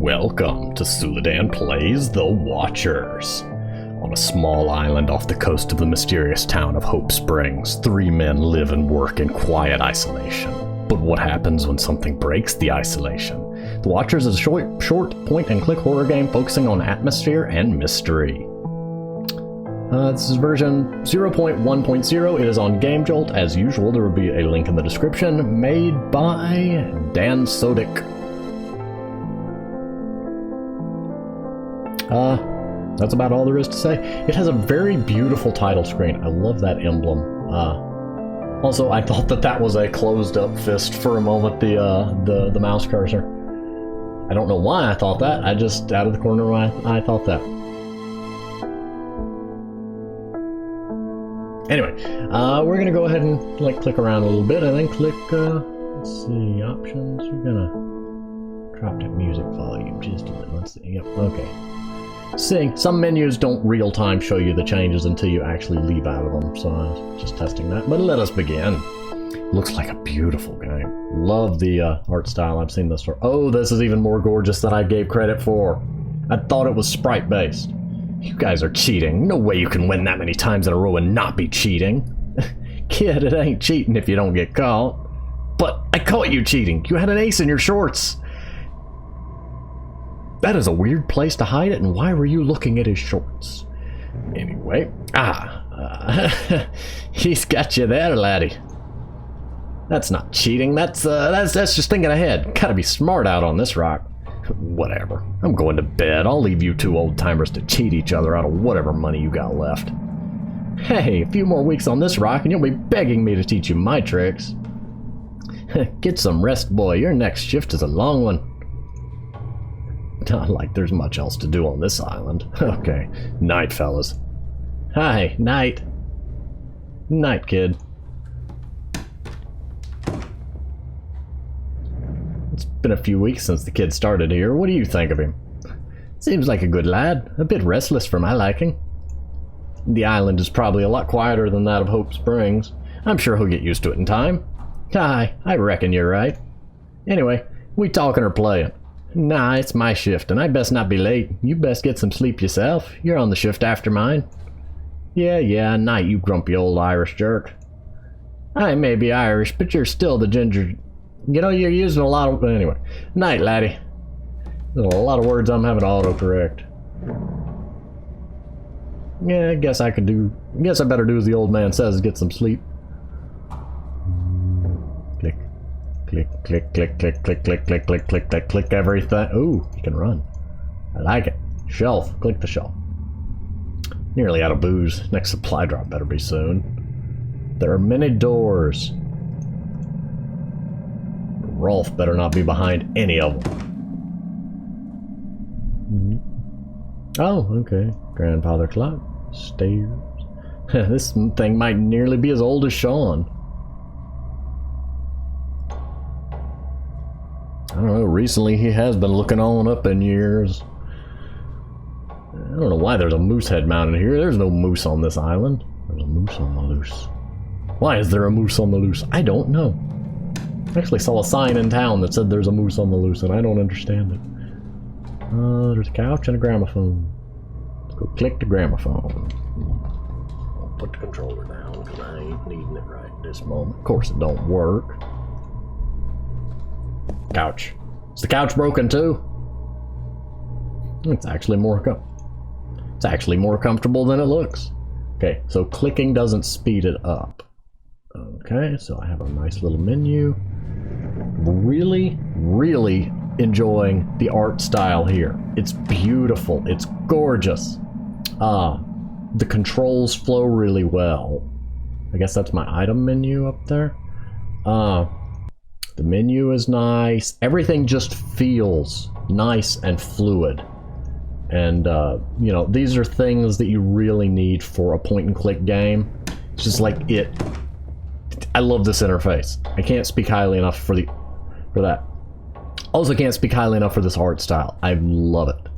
Welcome to Suladan Plays The Watchers. On a small island off the coast of the mysterious town of Hope Springs, 3 men live and work in quiet isolation. But what happens when something breaks the isolation? The Watchers is a short point-and-click horror game focusing on atmosphere and mystery. This is version 0.1.0. It is on Game Jolt. As usual, there will be a link in the description. Made by Dan Sodic. That's about all there is to say. It has a very beautiful title screen. I love that emblem. Also, I thought that was a closed-up fist for a moment, the mouse cursor. I don't know why I thought that. I just, out of the corner of my eye, I thought that. Anyway, we're gonna go ahead and click around a little bit and then click, let's see, options. We're gonna drop that music volume just a bit. Let's see, yep, okay. See, some menus don't real-time show you the changes until you actually leave out of them, so I was just testing that. But let us begin. Looks like a beautiful game. Love the art style. I've seen this for. Oh, this is even more gorgeous than I gave credit for. I thought it was sprite-based. You guys are cheating. No way you can win that many times in a row and not be cheating. Kid, it ain't cheating if you don't get caught. But I caught you cheating. You had an ace in your shorts. That is a weird place to hide it, and why were you looking at his shorts? Anyway, he's got you there, laddie. That's not cheating, that's just thinking ahead. Gotta be smart out on this rock. Whatever, I'm going to bed. I'll leave you two old-timers to cheat each other out of whatever money you got left. Hey, a few more weeks on this rock and you'll be begging me to teach you my tricks. Get some rest, boy. Your next shift is a long one. Not like there's much else to do on this island. Okay, night, fellas. Hi, night. Night, kid. It's been a few weeks since the kid started here. What do you think of him? Seems like a good lad. A bit restless for my liking. The island is probably a lot quieter than that of Hope Springs. I'm sure he'll get used to it in time. Hi, I reckon you're right. Anyway, we talking or playing? Nah, it's my shift, and I best not be late. You best get some sleep yourself. You're on the shift after mine. Yeah, night, you grumpy old Irish jerk. I may be Irish, but you're still the ginger... You know, you're using a lot of... Anyway, night, laddie. There's a lot of words I'm having to autocorrect. Yeah, I guess I better do as the old man says, get some sleep. Click. Click, click, click, click, click, click, click, click, click, click, click everything. Ooh, you can run. I like it. Shelf. Click the shelf. Nearly out of booze. Next supply drop better be soon. There are many doors. Rolf better not be behind any of them. Oh, okay. Grandfather clock. Stairs. This thing might nearly be as old as Sean. I don't know, recently he has been looking on up in years. I don't know why there's a moose head mounted here. There's no moose on this island. There's a moose on the loose. Why is there a moose on the loose? I don't know. I actually saw a sign in town that said there's a moose on the loose, and I don't understand it. There's a couch and a gramophone. Let's go click the gramophone. I'll put the controller down, because I ain't needing it right this moment. Of course it don't work. Couch. Is the couch broken too? It's actually more comfortable than it looks. Okay, so clicking doesn't speed it up. Okay, so I have a nice little menu. Really enjoying the art style here. It's beautiful. It's gorgeous. The controls flow really well. I guess that's my item menu up there. The menu is nice. Everything just feels nice and fluid. And, you know, these are things that you really need for a point-and-click game. It's just like it. I love this interface. I can't speak highly enough for that. Also can't speak highly enough for this art style. I love it.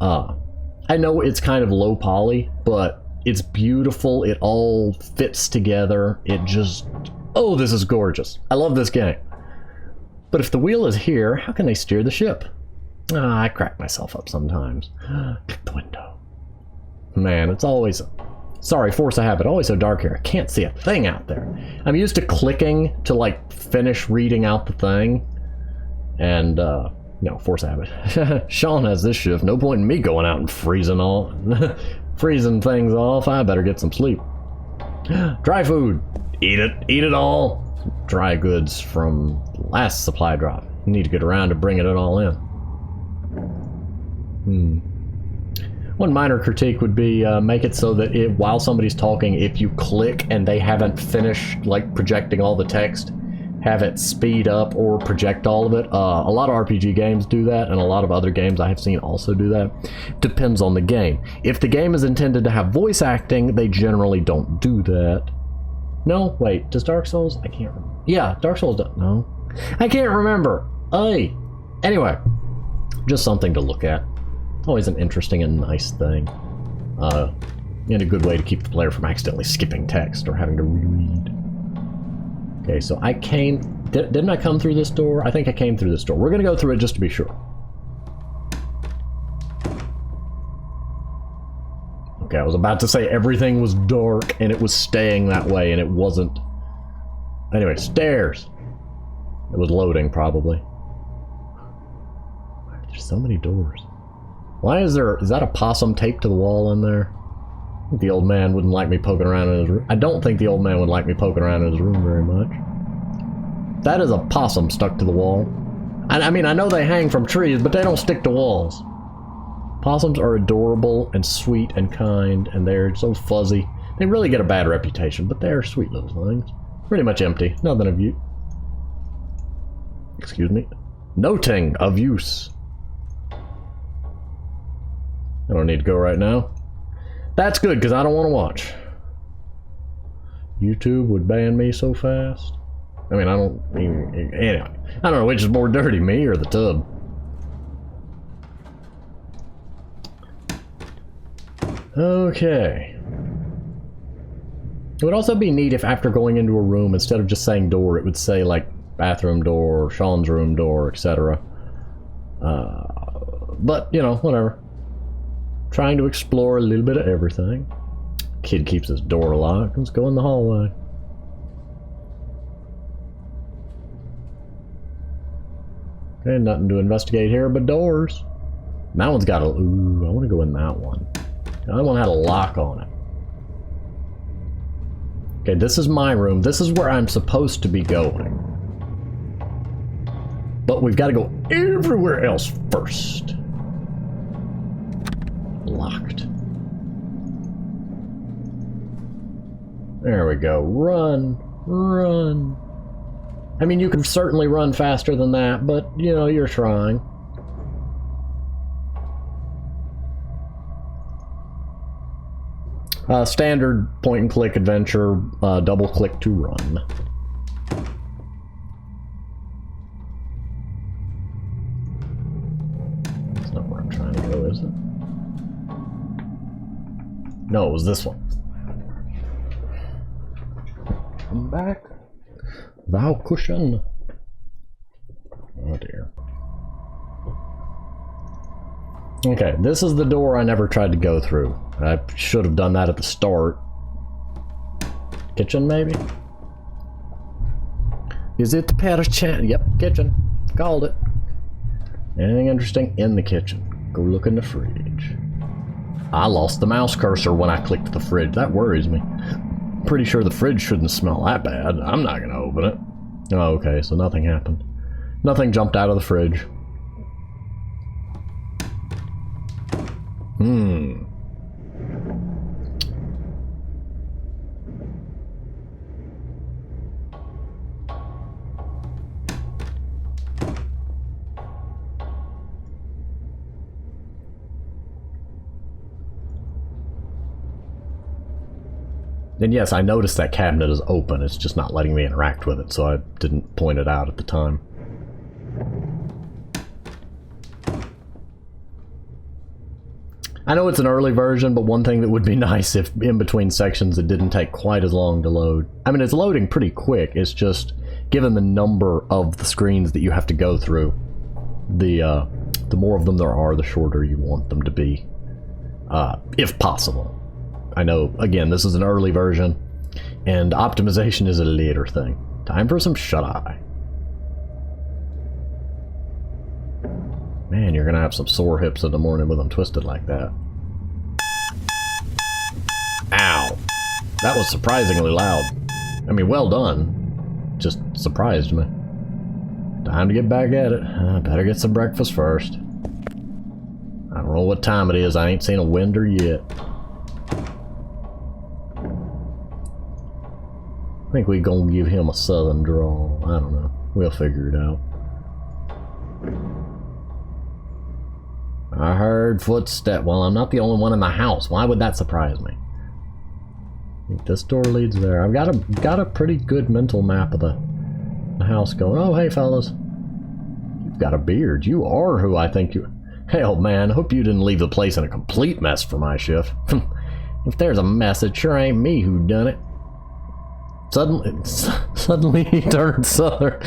I know it's kind of low poly, but it's beautiful. It all fits together. It just... Oh, this is gorgeous. I love this game. But if the wheel is here, how can they steer the ship? I crack myself up sometimes. Click the window. Man, it's always... Sorry, force of habit. Always so dark here. I can't see a thing out there. I'm used to clicking to, like, finish reading out the thing. And, no, force of habit. Sean has this shift. No point in me going out and freezing all... freezing things off. I better get some sleep. Dry food. Eat it. Eat it all. Dry goods from last supply drop. Need to get around to bringing it all in. One minor critique would be make it so that while somebody's talking, if you click and they haven't finished like projecting all the text, have it speed up or project all of it. A lot of RPG games do that, and a lot of other games I have seen also do that. Depends on the game. If the game is intended to have voice acting, they generally don't do that. No, wait, does Dark Souls? I can't remember. Yeah, Dark Souls does. No, I can't remember. Hey, anyway, just something to look at. Always an interesting and nice thing. And a good way to keep the player from accidentally skipping text or having to reread. Okay, so I came... Didn't I come through this door? I think I came through this door. We're gonna go through it just to be sure. Okay, I was about to say everything was dark and it was staying that way, and it wasn't. Anyway, stairs. It was loading, probably. There's so many doors. Why is that a possum taped to the wall in there? I think the old man wouldn't like me poking around in his room. I don't think the old man would like me poking around in his room very much. That is a possum stuck to the wall. I mean, I know they hang from trees, but they don't stick to walls. Possums are adorable and sweet and kind, and they're so fuzzy. They really get a bad reputation, but they're sweet little things. Pretty much empty. Nothing of use. Excuse me. Noting of use. I don't need to go right now. That's good, because I don't want to watch. YouTube would ban me so fast. I mean, anyway. I don't know which is more dirty, me or the tub. Okay. It would also be neat if after going into a room, instead of just saying door, it would say, like, bathroom door, Sean's room door, etc. But, you know, whatever. Trying to explore a little bit of everything. Kid keeps his door locked. Let's go in the hallway. Okay, nothing to investigate here but doors. That one's got a... Ooh, I want to go in that one. That one had a lock on it. Okay, this is my room. This is where I'm supposed to be going. But we've got to go everywhere else first. Locked. There we go. Run. Run. I mean, you can certainly run faster than that, but, you know, you're trying. Standard point-and-click adventure, double-click to run. That's not where I'm trying to go, is it? No, it was this one. Come back. Thou cushion. Oh dear. Okay, this is the door I never tried to go through. I should have done that at the start. Kitchen, maybe? Is it the perchance? Yep, kitchen. Called it. Anything interesting in the kitchen? Go look in the fridge. I lost the mouse cursor when I clicked the fridge. That worries me. Pretty sure the fridge shouldn't smell that bad. I'm not gonna open it. Oh, okay, so nothing happened. Nothing jumped out of the fridge. And yes, I noticed that cabinet is open. It's just not letting me interact with it, so I didn't point it out at the time. I know it's an early version, but one thing that would be nice if in between sections it didn't take quite as long to load. I mean, it's loading pretty quick. It's just, given the number of the screens that you have to go through, the The more of them there are, the shorter you want them to be, if possible. I know, again, this is an early version, and optimization is a later thing. Time for some shut-eye. Man, you're gonna have some sore hips in the morning with them twisted like that. Ow. That was surprisingly loud. I mean, well done. Just surprised me. Time to get back at it. I better get some breakfast first. I don't know what time it is. I ain't seen a winder yet. I think we gonna give him a southern drawl. I don't know. We'll figure it out. I heard footsteps. Well, I'm not the only one in the house. Why would that surprise me? I think this door leads there. I've got a pretty good mental map of the house going. Oh, hey, fellas. You've got a beard. You are who I think you... Hell, man, hope you didn't leave the place in a complete mess for my shift. If there's a mess, it sure ain't me who done it. Suddenly he turned southern.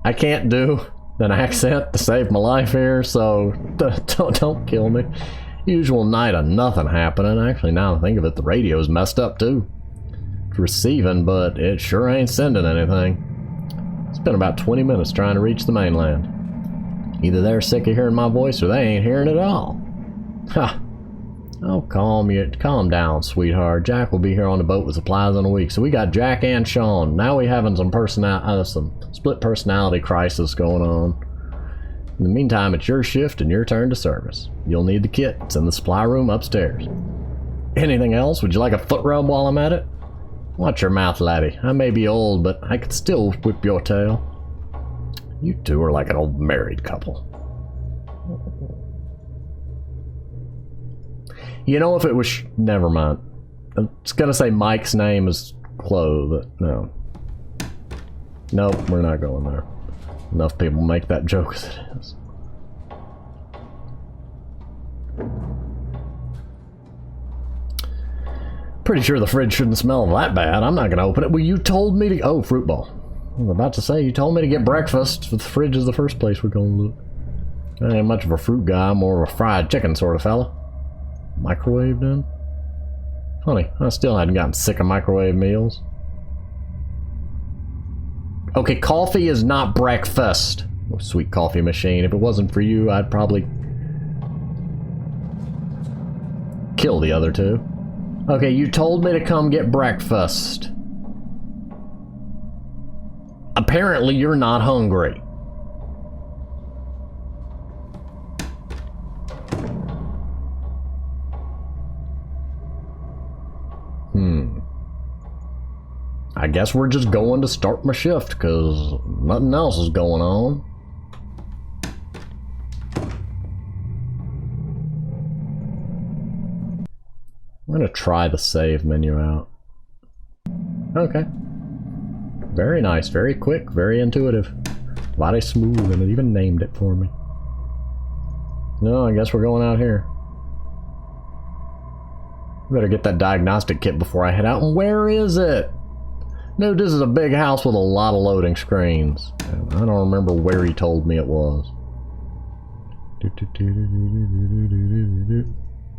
I can't do an accent to save my life here, so don't kill me. Usual night of nothing happening. Actually, now I think of it, the radio's messed up too. It's receiving, but it sure ain't sending anything. It's been about 20 minutes trying to reach the mainland. Either they're sick of hearing my voice or they ain't hearing it all. Ha! Oh, calm down, sweetheart. Jack will be here on the boat with supplies in a week. So we got Jack and Sean. Now we having some split personality crisis going on. In the meantime, it's your shift and your turn to service. You'll need the kit. It's in the supply room upstairs. Anything else? Would you like a foot rub while I'm at it? Watch your mouth, laddie. I may be old, but I could still whip your tail. You two are like an old married couple. You know, if it was... Never mind. I was gonna say Mike's name is Chloe, but no. Nope, we're not going there. Enough people make that joke as it is. Pretty sure the fridge shouldn't smell that bad. I'm not gonna open it. Well, you told me to... Oh, fruit ball. I was about to say, you told me to get breakfast. The fridge is the first place we're gonna look. I ain't much of a fruit guy, more of a fried chicken sort of fella. Microwaved in? Funny, I still hadn't gotten sick of microwave meals. Okay, coffee is not breakfast. Oh, sweet coffee machine. If it wasn't for you, I'd probably kill the other two. Okay, you told me to come get breakfast. Apparently, you're not hungry. I guess we're just going to start my shift, because nothing else is going on. I'm going to try the save menu out. Okay. Very nice, very quick, very intuitive. Very smooth, and it even named it for me. No, I guess we're going out here. Better get that diagnostic kit before I head out. And where is it? No, this is a big house with a lot of loading screens. I don't remember where he told me it was.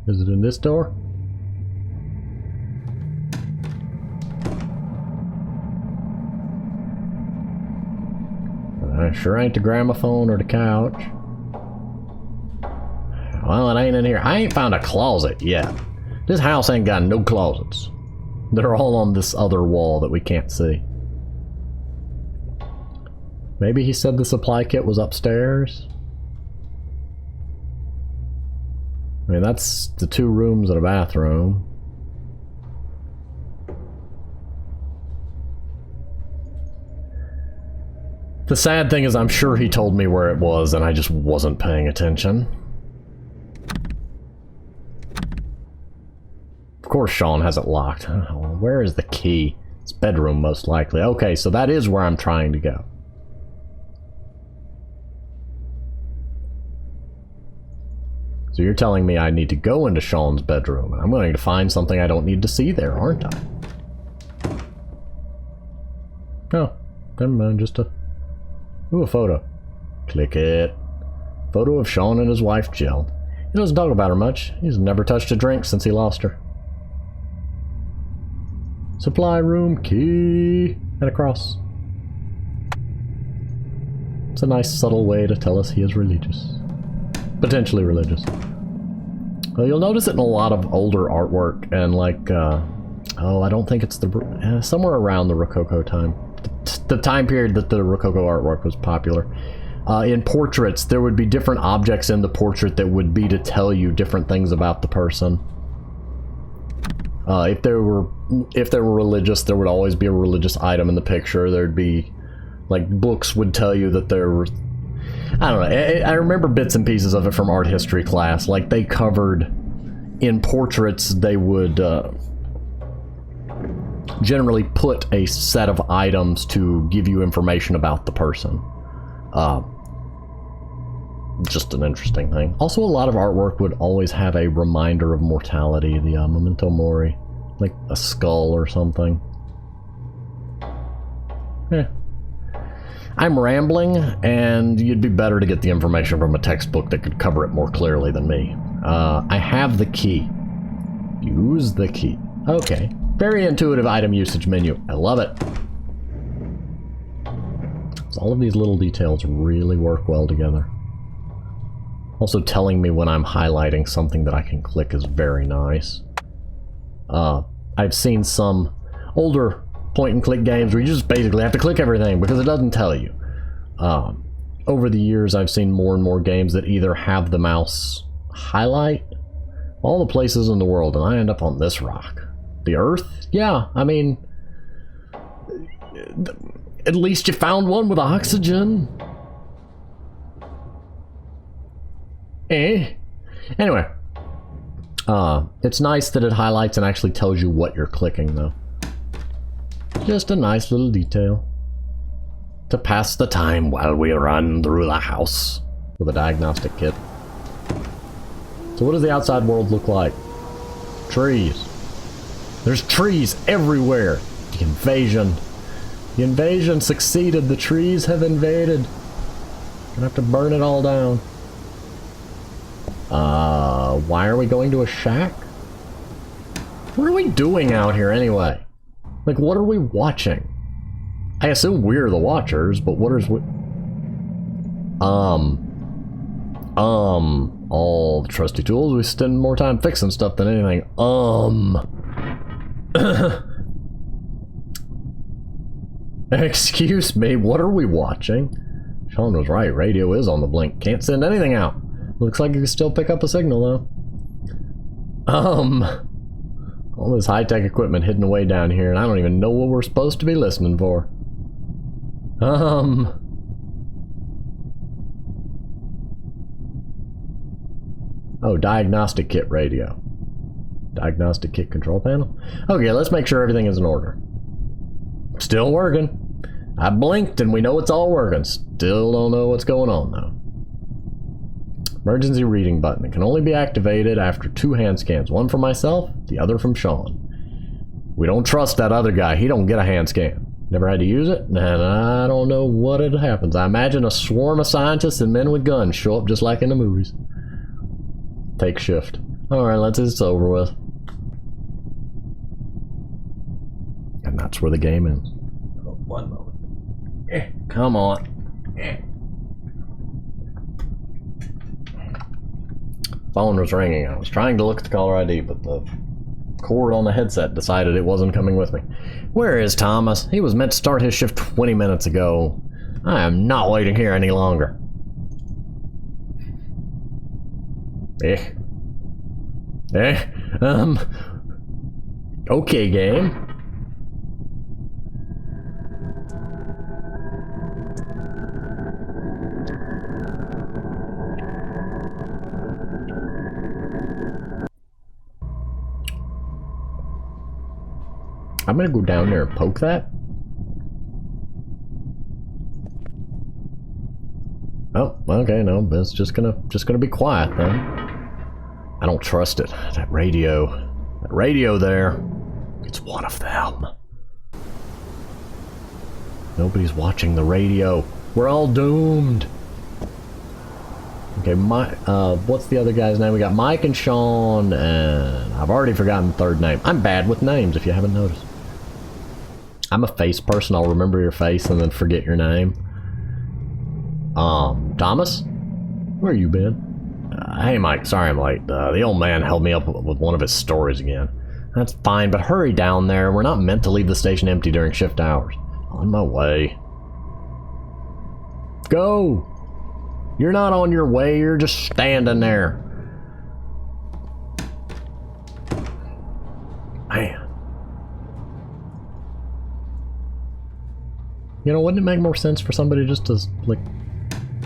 Is it in this door? Sure ain't the gramophone or the couch. Well, it ain't in here. I ain't found a closet yet. This house ain't got no closets. They're all on this other wall that we can't see. Maybe he said the supply kit was upstairs? I mean, that's the 2 rooms and a bathroom. The sad thing is I'm sure he told me where it was and I just wasn't paying attention. Of course Sean has it locked. Oh, where is the key? It's bedroom most likely. Okay, so that is where I'm trying to go. So you're telling me I need to go into Sean's bedroom. I'm going to find something I don't need to see there, aren't I? Oh, never mind, just a... Ooh, a photo. Click it. Photo of Sean and his wife, Jill. He doesn't talk about her much. He's never touched a drink since he lost her. Supply room key. And a cross. It's a nice, subtle way to tell us he is religious. Potentially religious. Well, you'll notice it in a lot of older artwork, and like, oh, I don't think it's the... somewhere around the Rococo time. The time period that the Rococo artwork was popular. In portraits, there would be different objects in the portrait that would be to tell you different things about the person. If they were religious, there would always be a religious item in the picture. There'd be, like, books would tell you that there were... I don't know. I remember bits and pieces of it from art history class. Like, they covered... In portraits, they would generally put a set of items to give you information about the person. Just an interesting thing. Also, a lot of artwork would always have a reminder of mortality, the memento mori, like a skull or something. Yeah. I'm rambling, and you'd be better to get the information from a textbook that could cover it more clearly than me. I have the key. Use the key. Okay. Very intuitive item usage menu. I love it. So all of these little details really work well together. Also, telling me when I'm highlighting something that I can click is very nice. I've seen some older point-and-click games where you just basically have to click everything because it doesn't tell you. Over the years, I've seen more and more games that either have the mouse highlight all the places in the world, and I end up on this rock. The Earth? Yeah, I mean... At least you found one with oxygen. Anyway. It's nice that it highlights and actually tells you what you're clicking, though. Just a nice little detail. To pass the time while we run through the house with a diagnostic kit. So what does the outside world look like? Trees. There's trees everywhere. The invasion. The invasion succeeded. The trees have invaded. Gonna have to burn it all down. Why are we going to a shack? What are we doing out here anyway? Like, what are we watching? I assume we're the watchers, but what is we... all the trusty tools. We spend more time fixing stuff than anything. Excuse me, what are we watching? Sean was right, radio is on the blink. Can't send anything out. Looks like you can still pick up a signal, though. All this high-tech equipment hidden away down here, and I don't even know what we're supposed to be listening for. Oh, diagnostic kit radio. Diagnostic kit control panel? Okay, let's make sure everything is in order. Still working. I blinked and we know it's all working. Still don't know what's going on, though. Emergency reading button. It can only be activated after 2 hand scans. One from myself, the other from Sean. We don't trust that other guy. He don't get a hand scan. Never had to use it, and I don't know what it happens. I imagine a swarm of scientists and men with guns show up just like in the movies. Take shift. Alright, let's get this over with. And that's where the game ends. Oh, 1 moment. Come on. Phone was ringing. I was trying to look at the caller ID, but the cord on the headset decided it wasn't coming with me. Where is Thomas? He was meant to start his shift 20 minutes ago. I am not waiting here any longer. Okay, game. I'm gonna go down there and poke that. Oh, okay, no, but it's just gonna be quiet then. I don't trust it. That radio there, it's one of them. Nobody's watching the radio. We're all doomed. Okay, what's the other guy's name? We got Mike and Sean, and I've already forgotten the third name. I'm bad with names, if you haven't noticed. I'm a face person. I'll remember your face and then forget your name. Thomas? Where you been? Hey, Mike. Sorry I'm late. The old man held me up with one of his stories again. That's fine, but hurry down there. We're not meant to leave the station empty during shift hours. On my way. Go! You're not on your way. You're just standing there. Man. You know, wouldn't it make more sense for somebody just to, like,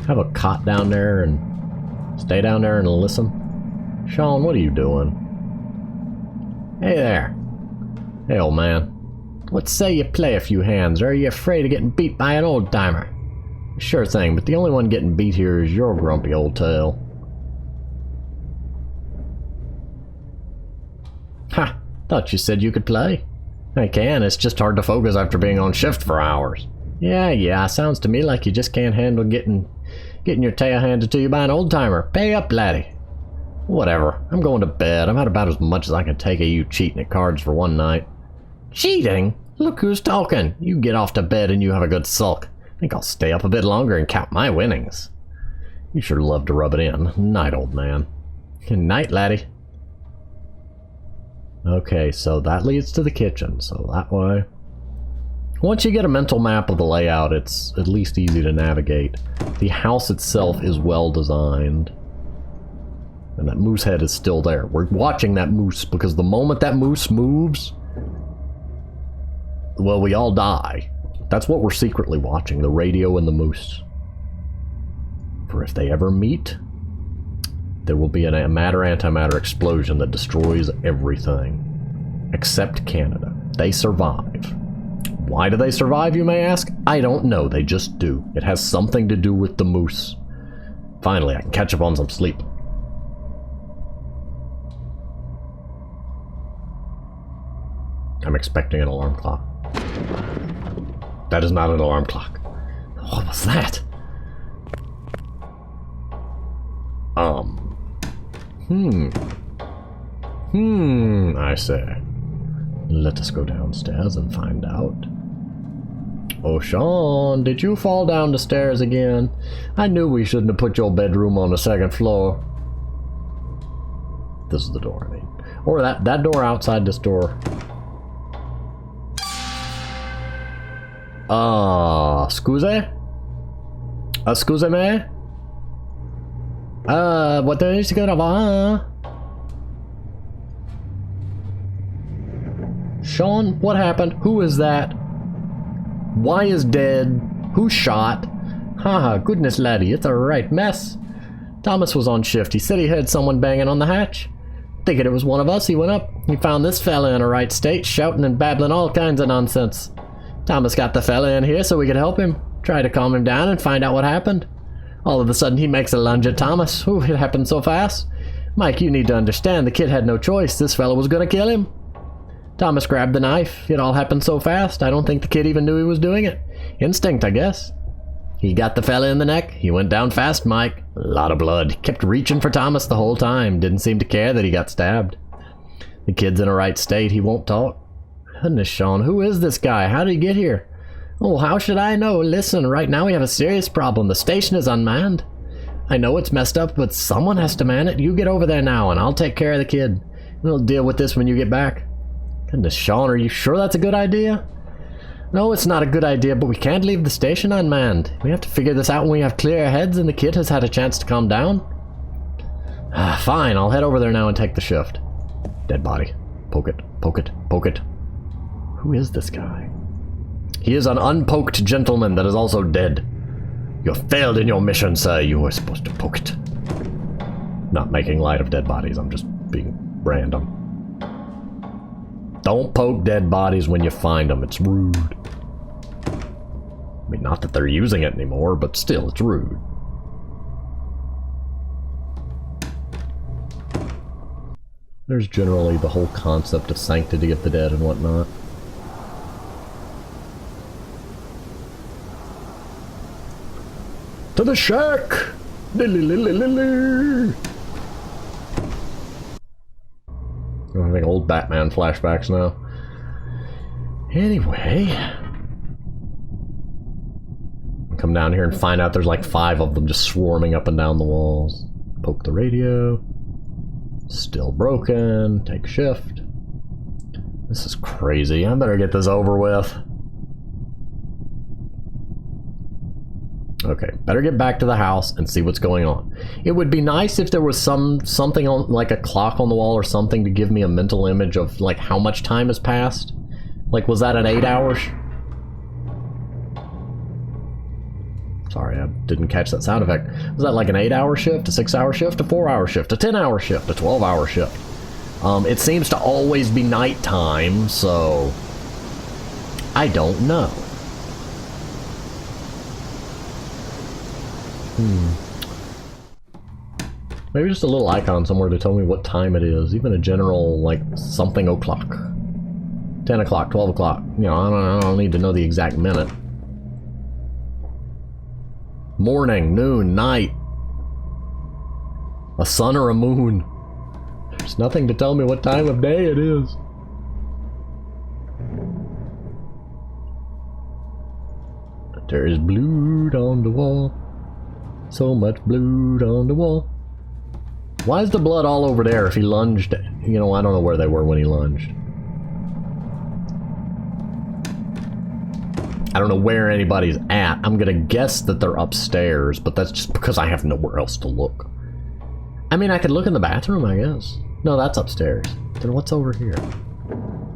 have a cot down there and stay down there and listen? Sean, what are you doing? Hey there. Hey, old man. Let's say you play a few hands, or are you afraid of getting beat by an old-timer? Sure thing, but the only one getting beat here is your grumpy old tail. Ha! Thought you said you could play. I can, it's just hard to focus after being on shift for hours. Yeah, sounds to me like you just can't handle getting your tail handed to you by an old-timer. Pay up, laddie. Whatever, I'm going to bed. I've had about as much as I can take of you cheating at cards for one night. Cheating? Look who's talking. You get off to bed and you have a good sulk. I think I'll stay up a bit longer and count my winnings. You sure love to rub it in. Night, old man. Night, laddie. Okay, so that leads to the kitchen, so that way. Once you get a mental map of the layout, it's at least easy to navigate. The house itself is well designed. And that moose head is still there. We're watching that moose because the moment that moose moves, well, we all die. That's what we're secretly watching, the radio and the moose. For if they ever meet, there will be a matter-antimatter explosion that destroys everything. Except Canada. They survive. Why do they survive, you may ask? I don't know, they just do. It has something to do with the moose. Finally, I can catch up on some sleep. I'm expecting an alarm clock. That is not an alarm clock. What was that? I say. Let us go downstairs and find out. Oh, Sean, did you fall down the stairs again? I knew we shouldn't have put your bedroom on the second floor. This is the door, I mean. Or that door outside this door. Scusi? Scusi me? What is it gonna Sean, what happened? Who is that? Why is dead? Who shot? Haha, goodness laddie, it's a right mess. Thomas was on shift. He said he heard someone banging on the hatch. Thinking it was one of us, he went up. He found this fella in a right state, shouting and babbling all kinds of nonsense. Thomas got the fella in here so we could help him. Try to calm him down and find out what happened. All of a sudden he makes a lunge at Thomas. Ooh, it happened so fast. Mike, you need to understand, the kid had no choice. This fella was gonna kill him. Thomas grabbed the knife. It all happened so fast, I don't think the kid even knew he was doing it. Instinct, I guess. He got the fella in the neck. He went down fast, Mike. A lot of blood. He kept reaching for Thomas the whole time. Didn't seem to care that he got stabbed. The kid's in a right state. He won't talk. Goodness, Sean, who is this guy? How did he get here? Oh, how should I know? Listen, right now we have a serious problem. The station is unmanned. I know it's messed up, but someone has to man it. You get over there now, and I'll take care of the kid. We'll deal with this when you get back. Goodness, Sean, are you sure that's a good idea? No, it's not a good idea, but we can't leave the station unmanned. We have to figure this out when we have clear heads and the kid has had a chance to calm down. Fine, I'll head over there now and take the shift. Dead body. Poke it, poke it, poke it. Who is this guy? He is an unpoked gentleman that is also dead. You failed in your mission, sir. You were supposed to poke it. Not making light of dead bodies, I'm just being random. Don't poke dead bodies when you find them, it's rude. I mean, not that they're using it anymore, but still, it's rude. There's generally the whole concept of sanctity of the dead and whatnot. To the shack! I'm having old Batman flashbacks now. Anyway, come down here and find out there's like 5 of them just swarming up and down the walls. Poke the radio. Still broken. Take shift. This is crazy. I better get this over with. Okay, better get back to the house and see what's going on. It would be nice if there was something on, like a clock on the wall or something, to give me a mental image of like how much time has passed. Like, was that an 8 hours? Sorry, I didn't catch that sound effect. Was that like an 8-hour shift, a 6-hour shift, a 4-hour shift, a 10-hour shift, a 12-hour shift? It seems to always be nighttime, so I don't know. Maybe just a little icon somewhere to tell me what time it is. Even a general, like, something o'clock. 10 o'clock, 12 o'clock. You know, I don't need to know the exact minute. Morning, noon, night. A sun or a moon. There's nothing to tell me what time of day it is. There is blood on the wall. So much blood on the wall. Why is the blood all over there if he lunged? You know, I don't know where they were when he lunged. I don't know where anybody's at. I'm gonna guess that they're upstairs, but that's just because I have nowhere else to look. I mean, I could look in the bathroom, I guess. No, that's upstairs. Then what's over here?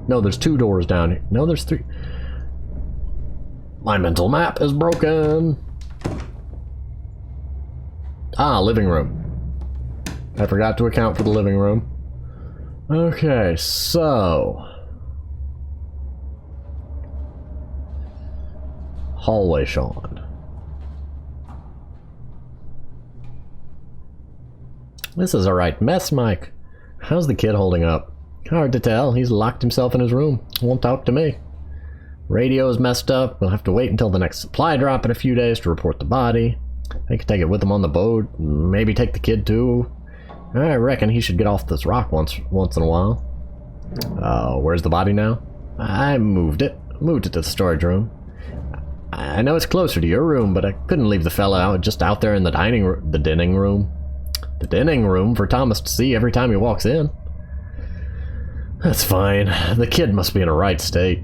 No, there's 2 doors down here. No, there's 3. My mental map is broken. Ah, living room. I forgot to account for the living room. Okay, so... hallway Sean. This is a right mess, Mike. How's the kid holding up? Hard to tell. He's locked himself in his room. Won't talk to me. Radio's messed up. We'll have to wait until the next supply drop in a few days to report the body. They could take it with them on the boat. Maybe take the kid too. I reckon he should get off this rock once in a while. Where's the body now? I moved it. Moved it to the storage room. I know it's closer to your room, but I couldn't leave the fella out there in the dinning room. The dining room for Thomas to see every time he walks in. That's fine. The kid must be in a right state.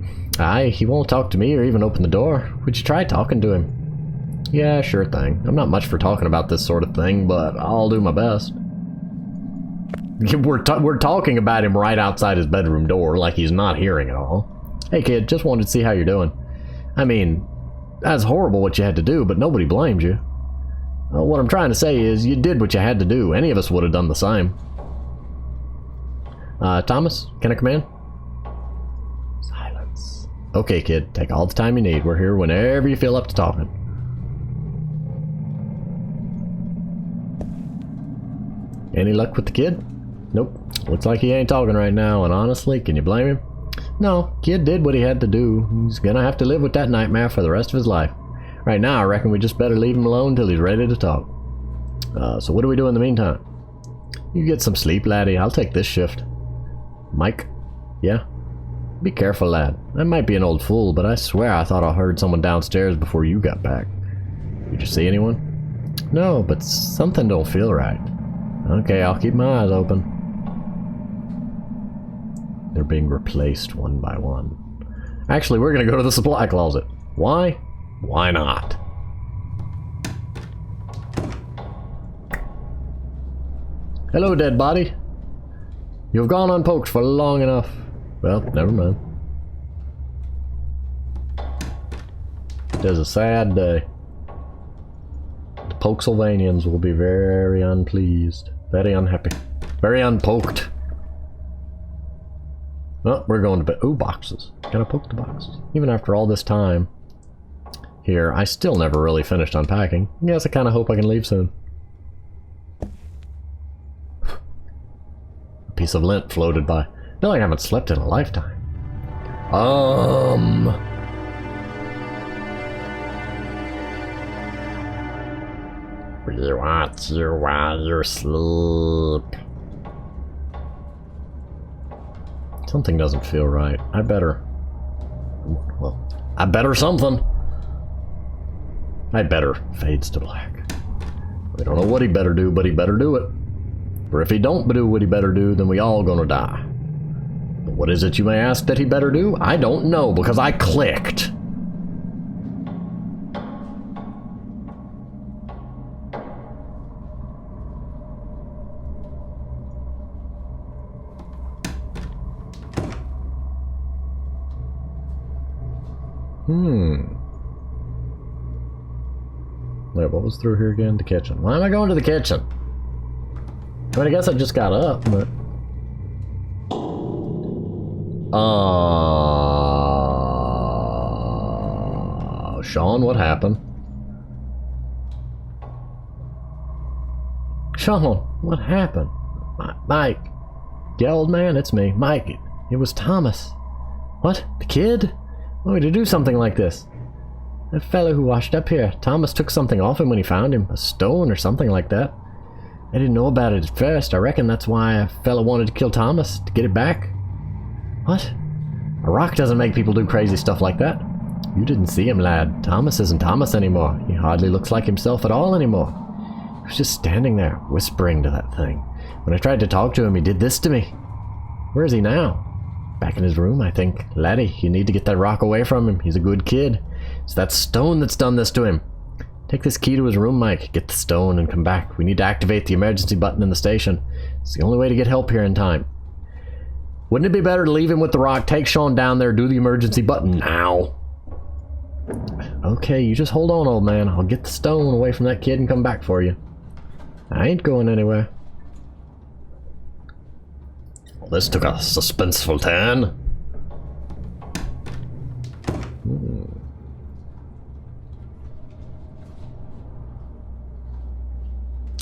He won't talk to me or even open the door. Would you try talking to him? Yeah, sure thing. I'm not much for talking about this sort of thing, but I'll do my best. We're talking about him right outside his bedroom door, like he's not hearing it all. Hey kid, just wanted to see how you're doing. I mean, that's horrible what you had to do, but nobody blames you. What I'm trying to say is, you did what you had to do. Any of us would have done the same. Thomas, can I come in? Silence. Okay, kid, take all the time you need. We're here whenever you feel up to talking. Any luck with the kid? Nope. Looks like he ain't talking right now, and honestly, can you blame him? No, kid did what he had to do. He's gonna have to live with that nightmare for the rest of his life. Right now, I reckon we just better leave him alone till he's ready to talk. So what do we do in the meantime? You get some sleep, laddie. I'll take this shift. Mike? Yeah? Be careful, lad. I might be an old fool, but I swear I thought I heard someone downstairs before you got back. Did you see anyone? No, but something don't feel right. Okay, I'll keep my eyes open. They're being replaced one by one. Actually, we're gonna go to the supply closet. Why? Why not? Hello, dead body. You've gone unpoked for long enough. Well, never mind. It is a sad day. The Pokesylvanians will be very unpleased. Very unhappy. Very unpoked. Oh, we're going to bed. Ooh, boxes. Gotta poke the boxes. Even after all this time here, I still never really finished unpacking. Yes, I kind of hope I can leave soon. A piece of lint floated by. I feel like I haven't slept in a lifetime. We want you while you sleep. Something doesn't feel right. I better something. I better fades to black. We don't know what he better do, but he better do it. For if he don't do what he better do, then we all gonna die. But what is it you may ask that he better do? I don't know, because I clicked. Wait, what was through here again? The kitchen. Why am I going to the kitchen? I mean, I guess I just got up, but... Sean, what happened? Sean, what happened? Mike. Yeah, old man, it's me. Mike, it was Thomas. What? The kid? Why would he do something like this? That fellow who washed up here, Thomas took something off him when he found him. A stone or something like that. I didn't know about it at first. I reckon that's why a fellow wanted to kill Thomas, to get it back. What? A rock doesn't make people do crazy stuff like that. You didn't see him, lad. Thomas isn't Thomas anymore. He hardly looks like himself at all anymore. He was just standing there, whispering to that thing. When I tried to talk to him, he did this to me. Where is he now? Back in his room, I think. Laddie, you need to get that rock away from him. He's a good kid. It's that stone that's done this to him. Take this key to his room, Mike. Get the stone and come back. We need to activate the emergency button in the station. It's the only way to get help here in time. Wouldn't it be better to leave him with the rock, take Sean down there, do the emergency button now? Okay, you just hold on, old man. I'll get the stone away from that kid and come back for you. I ain't going anywhere. Well, this took a suspenseful turn.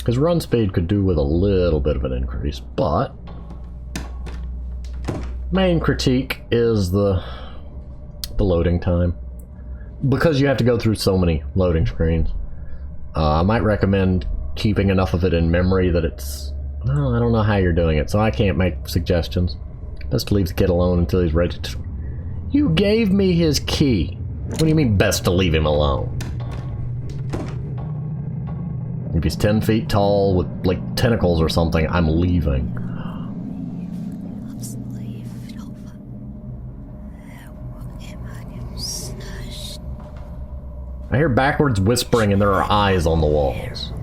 His run speed could do with a little bit of an increase, but main critique is the loading time. Because you have to go through so many loading screens, I might recommend keeping enough of it in memory that it's... Well, I don't know how you're doing it, so I can't make suggestions. Best to leave the kid alone until he's ready to... You gave me his key. What do you mean best to leave him alone? If he's 10 feet tall with, like, tentacles or something, I'm leaving. I hear backwards whispering and there are eyes on the walls.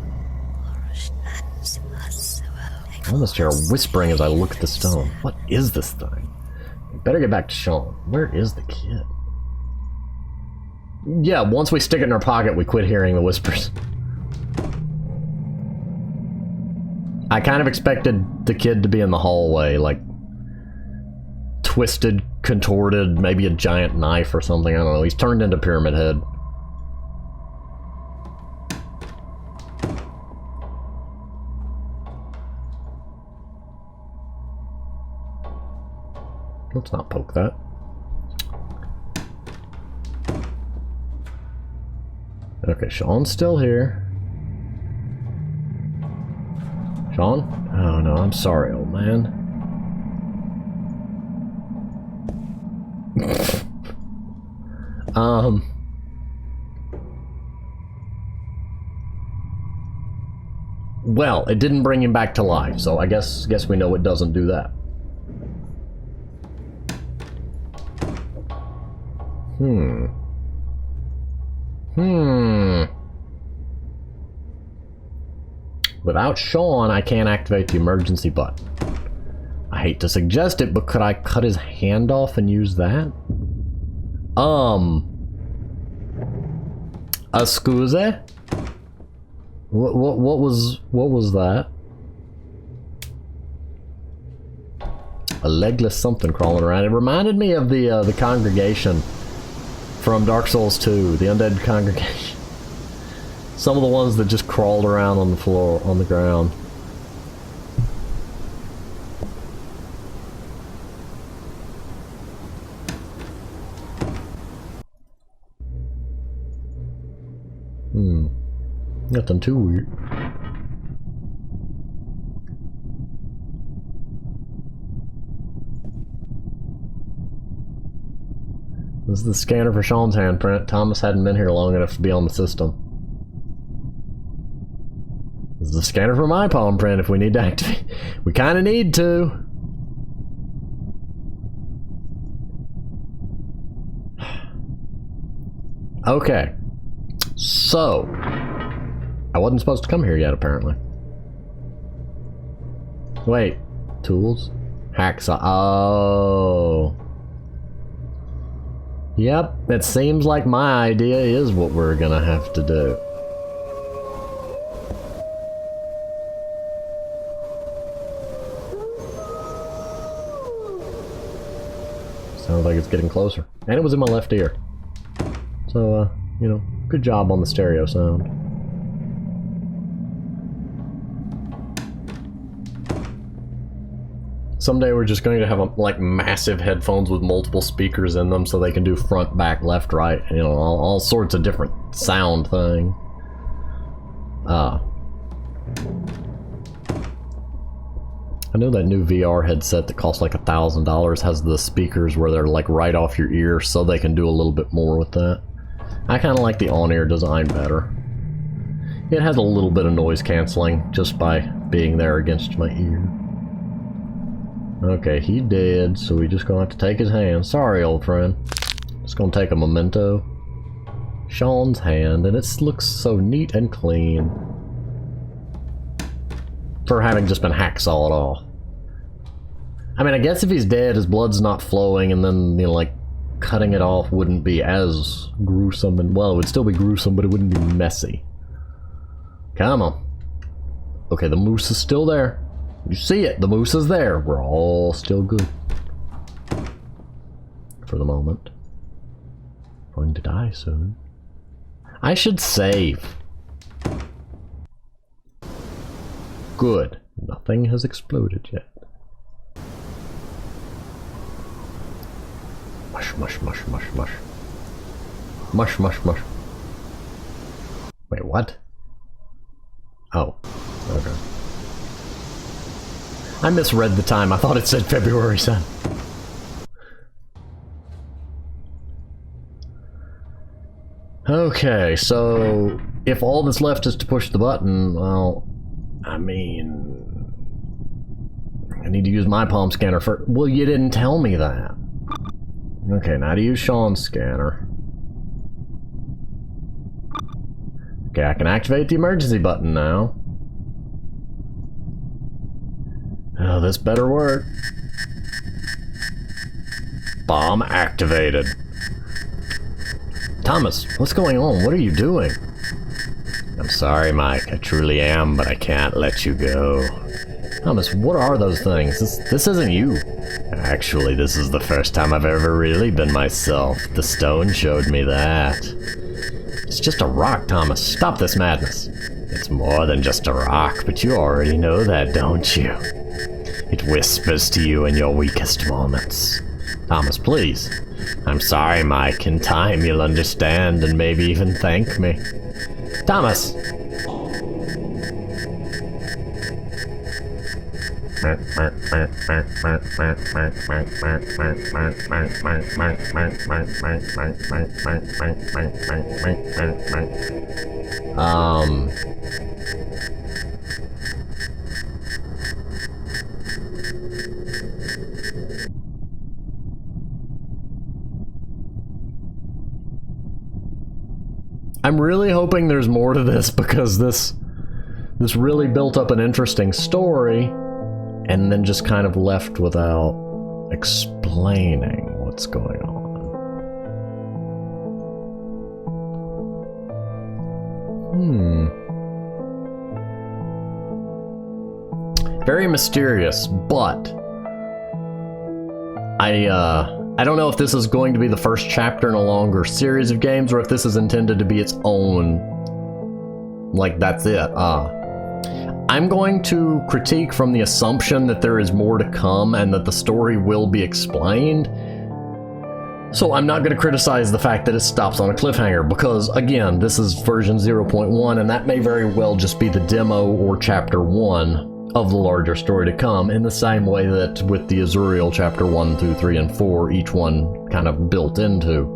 I almost hear a whispering as I look at the stone. What is this thing? Better get back to Sean. Where is the kid? Yeah, once we stick it in our pocket, we quit hearing the whispers. I kind of expected the kid to be in the hallway, like twisted, contorted, maybe a giant knife or something. I don't know. He's turned into Pyramid Head. Let's not poke that. Okay, Sean's still here. Sean? Oh no, I'm sorry, old man. Well, it didn't bring him back to life, so I guess we know it doesn't do that. Without Sean, I can't activate the emergency button. I hate to suggest it, but could I cut his hand off and use that? Excuse? What was that? A legless something crawling around. It reminded me of the congregation from Dark Souls 2, the undead congregation. Some of the ones that just crawled around on the floor, on the ground. Nothing too weird. This is the scanner for Sean's handprint. Thomas hadn't been here long enough to be on the system. This is the scanner for my palm print if we need to activate. We kind of need to. Okay. So. I wasn't supposed to come here yet, apparently. Wait. Tools? Hacksaw. Oh. Yep, it seems like my idea is what we're gonna have to do. Sounds like it's getting closer. And it was in my left ear. So, you know, good job on the stereo sound. Someday we're just going to have like massive headphones with multiple speakers in them so they can do front, back, left, right, you know, all sorts of different sound thing. I know that new VR headset that costs like $1,000 has the speakers where they're like right off your ear so they can do a little bit more with that. I kind of like the on-ear design better. It has a little bit of noise canceling just by being there against my ear. Okay, he dead, so we just gonna have to take his hand. Sorry, old friend. Just gonna take a memento. Sean's hand, and it looks so neat and clean. For having just been hacksawed off. I mean, I guess if he's dead, his blood's not flowing, and then, you know, like, cutting it off wouldn't be as gruesome, and, well, it would still be gruesome, but it wouldn't be messy. Come on. Okay, the moose is still there. You see it, the moose is there. We're all still good. For the moment. Going to die soon. I should save. Good. Nothing has exploded yet. Mush, mush, mush, mush, mush. Mush, mush, mush. Wait, what? Oh. Okay. I misread the time. I thought it said February 7th. Okay, so if all that's left is to push the button, well, I mean, I need to use my palm scanner for. Well, you didn't tell me that. Okay, now to use Sean's scanner. Okay, I can activate the emergency button now. Oh, this better work. Bomb activated. Thomas, what's going on? What are you doing? I'm sorry, Mike. I truly am, but I can't let you go. Thomas, what are those things? This isn't you. Actually, this is the first time I've ever really been myself. The stone showed me that. It's just a rock, Thomas. Stop this madness. It's more than just a rock, but you already know that, don't you? It whispers to you in your weakest moments. Thomas, please. I'm sorry, Mike. In time, you'll understand and maybe even thank me. Thomas! I'm really hoping there's more to this because this really built up an interesting story and then just kind of left without explaining what's going on. Very mysterious, but I don't know if this is going to be the first chapter in a longer series of games or if this is intended to be its own, like that's it. I'm going to critique from the assumption that there is more to come and that the story will be explained. So I'm not going to criticize the fact that it stops on a cliffhanger, because again, this is version 0.1, and that may very well just be the demo or chapter 1 of the larger story to come, in the same way that with the Azuriel chapter 1, 2, 3, and 4, each one kind of built into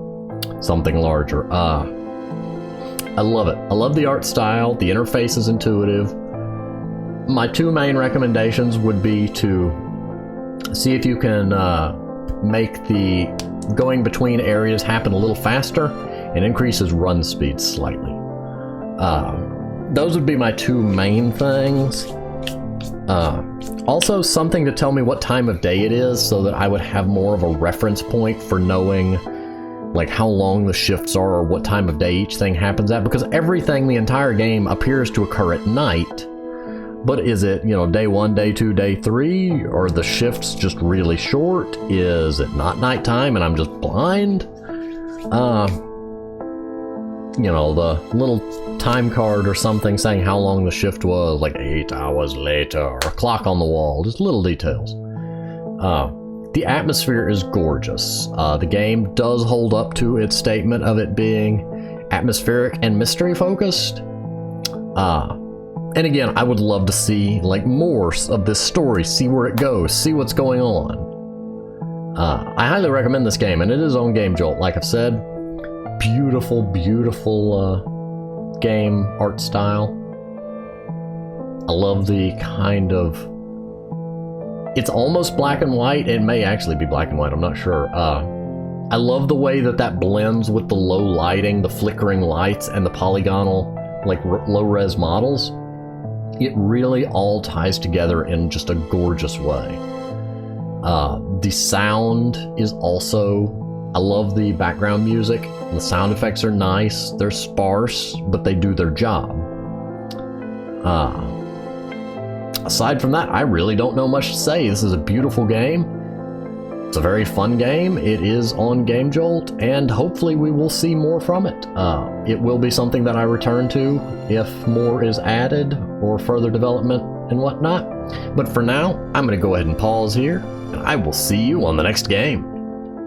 something larger. I love it. I love the art style. The interface is intuitive. My two main recommendations would be to see if you can make the going between areas happen a little faster and increases run speed slightly. Those would be my two main things. Also, something to tell me what time of day it is, so that I would have more of a reference point for knowing like how long the shifts are or what time of day each thing happens at, because everything, the entire game, appears to occur at night. But is it, you know, day 1, day 2, day 3? Or the shifts just really short? Is it not nighttime and I'm just blind? You know, the little time card or something saying how long the shift was, like 8 hours later, or a clock on the wall, just little details. The atmosphere is gorgeous. The game does hold up to its statement of it being atmospheric and mystery focused. And again, I would love to see like more of this story, see where it goes, see what's going on. I highly recommend this game, and it is on Game Jolt. Like I've said, beautiful, beautiful game art style. I love the kind of, it's almost black and white. It may actually be black and white, I'm not sure. I love the way that blends with the low lighting, the flickering lights, and the polygonal, like low-res models. It really all ties together in just a gorgeous way. The sound is also, I love the background music. The sound effects are nice. They're sparse, but they do their job. Aside from that, I really don't know much to say. This is a beautiful game. It's a very fun game. It is on Game Jolt, and hopefully we will see more from it. It will be something that I return to if more is added or further development and whatnot. But for now, I'm going to go ahead and pause here, and I will see you on the next game.